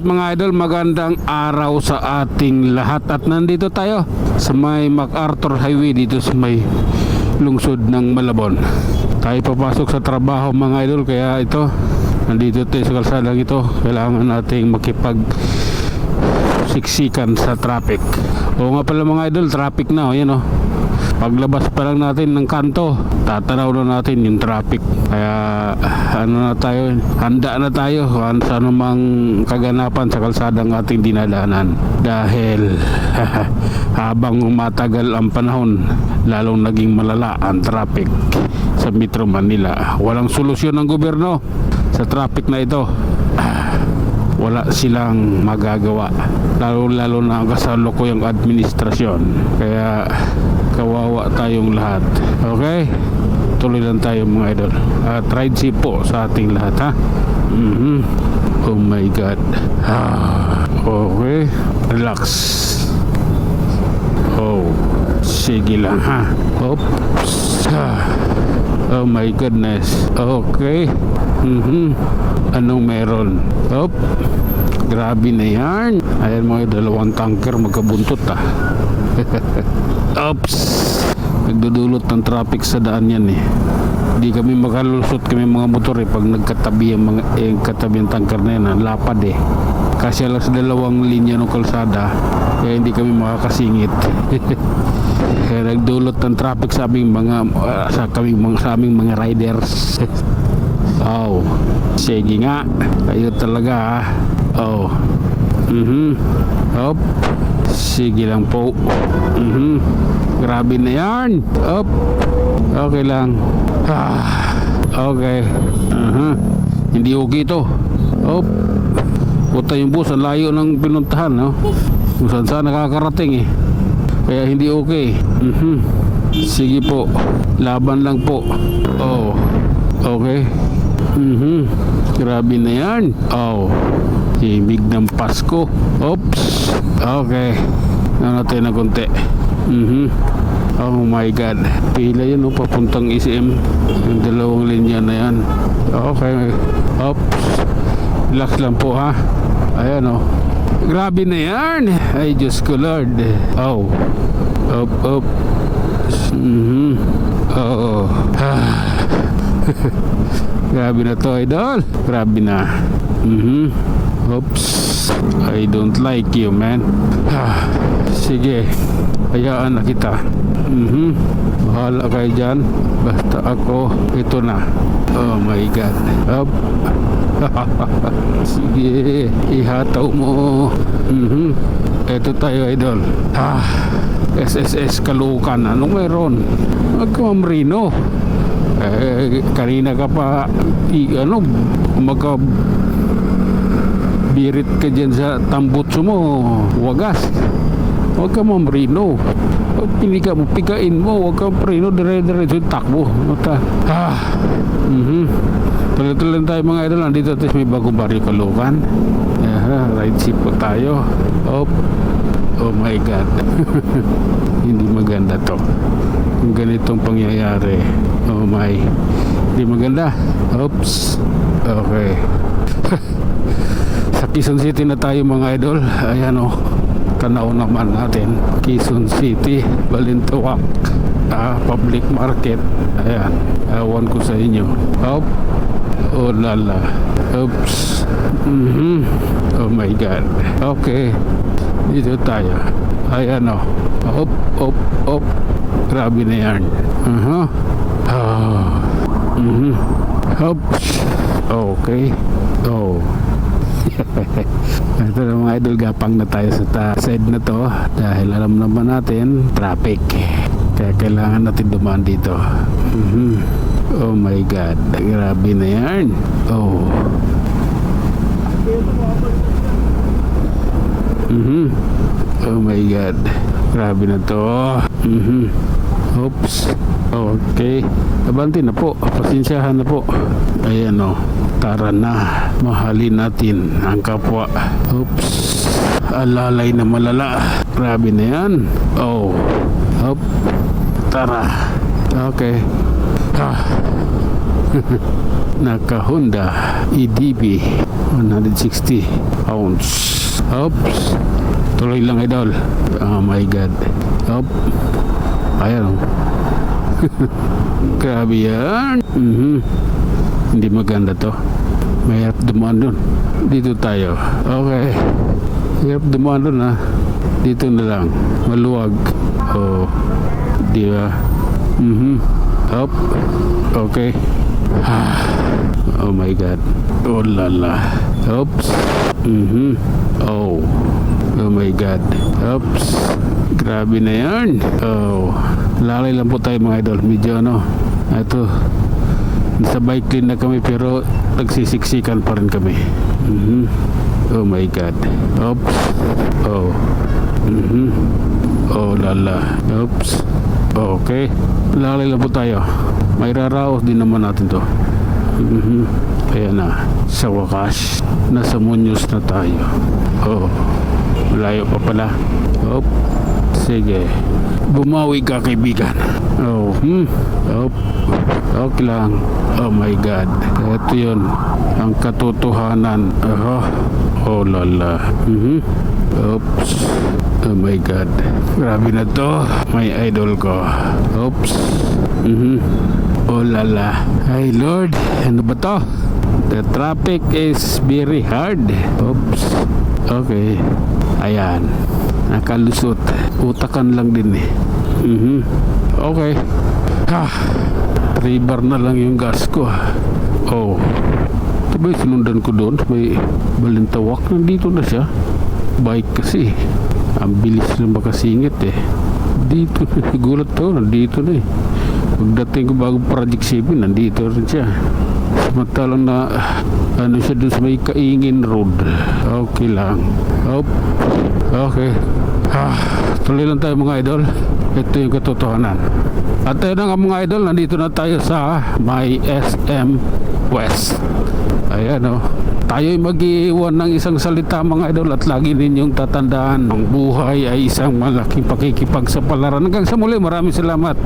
Alright mga idol, magandang araw sa ating lahat. At nandito tayo sa may MacArthur Highway, dito sa may lungsod ng Malabon. Tayo papasok sa trabaho mga idol, kaya ito, nandito tayo sa kalsadang ito. Kailangan nating makipag siksikan sa traffic. Oo nga pala mga idol, traffic na, yan o. Paglabas pa lang natin ng kanto, tatanaw na natin yung traffic. Kaya ano na tayo, handa na tayo sa anumang kaganapan sa kalsadang ating dinadaanan. Dahil habang matagal ang panahon, lalong naging malala ang traffic sa Metro Manila. Walang solusyon ng gobyerno sa traffic na ito. Wala silang magagawa, lalo na ang kasalukuyang administrasyon. Kaya kawawa tayong lahat. Okay, tuloy lang tayo mga idol. Ride safe po sa ating lahat, ha. Oh my god. Okay, relax. Oh, sige lang, ha. Oops. Oh my goodness. Okay. Anong meron? Op, grabe na yan. Ayan mga dalawang tanker magkabuntot, ha. Oops, nagdudulot ng traffic sa daan yan, eh. Hindi kami makalusot kami mga motor, eh, pag nagkatabi ang mga katabi ang tanker na yan, ang lapad, eh. Kasi lang sa dalawang linya ng kalsada, kaya hindi kami makakasingit. Kaya nagdulot ng traffic sa aming mga sa aming mga riders. Oh, sige nga, kayo talaga, ha. Oh, Op, sige lang po. Grabe na yan. Op, okay lang. Okay. Hindi okay to. Op, puta yung bus, ang layo ng pinuntahan, no? Kung saan saan nakakarating, eh. Kaya hindi okay. Sige po, laban lang po. Oh, okay. Grabe na yan. Oh, himig ng Pasko. Oops. Okay, natin na konti. Oh my god, pila yan, oh, papuntang ECM. Yung dalawang linya na yan. Okay. Oops, relax lang po, ha. Ayan, oh. Grabe na yan. Ay Diyos ko Lord. Oh, up. Oh. Grabe na to, idol. Grabe na. Oops, I don't like you, man. Sige, hayaan na kita. Bahala kayo dyan. Basta ako, ito na. Oh my god. Up. Sige, ihataw mo. Ito tayo, idol. SSS Caloocan. Anong meron? Magkamamrino. Kanina ka pa birit ka dyan sa tambutso mo, wagas. Huwag ka mamrino. Piliga mo, pigain mo. Huwag ka mamrino, dire-diretso takbo. Tuloy-tuloy tayo mga idol. Nandito tayo may bagong baryo Caloocan. Ride safe po tayo. Oh my god. Hindi maganda to. Kung ganitong pangyayari, oh my, hindi maganda. Oops. Okay. Sa Quezon City na tayo mga idol. Ayan, oh, tanaw naman natin Quezon City, Balintawak, public market. Ayan, awan ko sa inyo. Oh lala. Oops. Oh my god. Okay, dito tayo. Ayan, oh. Op. Grabe na yan. Oops. Okay. Oh. Ito na mga idol, gapang na tayo sa side na to. Dahil alam naman natin, traffic. Kaya kailangan natin dumaan dito. Oh my god. Grabe na yan. Oh. Oh my god. Grabe na to. Oops. Okay. Abanti na po. Pasensyahan na po. Ayan, oh. Tara na. Mahalin natin ang kapwa. Oops. Alalay na malala. Grabe na yan. Oh. Hop. Tara. Okay. naka Honda EDB 160 pounds. Oops, tuloy lang idol. Oh my god. Up. Ayan. Grabe yan. Hindi maganda to. Mahirap dumaan dun. Dito tayo. Okay. Mahirap dumaan dun ha. Dito na lang. Maluwag. Oh. Di ba? Up. Okay. Oh my god. Oh lala. Oops. Oh. Oh my god. Oops. Grabe na yan. Oh. Lalay lang po tayo mga idol. Medyo ano. Ito. Sa bike lane na kami pero nagsisiksikan pa rin kami. Oh my god. Oops. Oh. Oh lala. Oops. Okay. Lalay lang po tayo. May raraos din naman natin to. Ayan na. Sa wakas. Nasa Muñoz na tayo. Oh. Malayo pa pala. Oh. Sige. Bumawi ka kaibigan. Oh. Oh. Okay lang. Oh my god. Ito yun. Ang katotohanan. Oh lala. Oops. Oh my god. Grabe na to. May idol ko. Oops. Oh lala. Ay Lord. Ano ba to? The traffic is very hard. Oops. Okay. Ayan. Nakalusot. Utakan lang din eh. Okay. Tribar na lang yung gas ko. Oh. Sabay sinundan ko doon. May balintawak. Nandito na siya. Bike kasi. Ang bilis na makasingit eh. Dito na. Gulat to. Nandito na eh. Pagdating ko bago Project 7, nandito rin siya. Samantalang na ano siya doon sa may Kaingin Road. Okay lang. Oh. Okay. Tuloy lang tayo mga idol. Ito yung katotohanan. At ayun na nga mga idol, nandito na tayo sa may SM West. Ayan o. Tayo'y mag-iwan ng isang salita mga idol at lagi ninyong tatandaan ang buhay ay isang malaking pakikipagsapalaran. Hanggang sa muli, maraming salamat.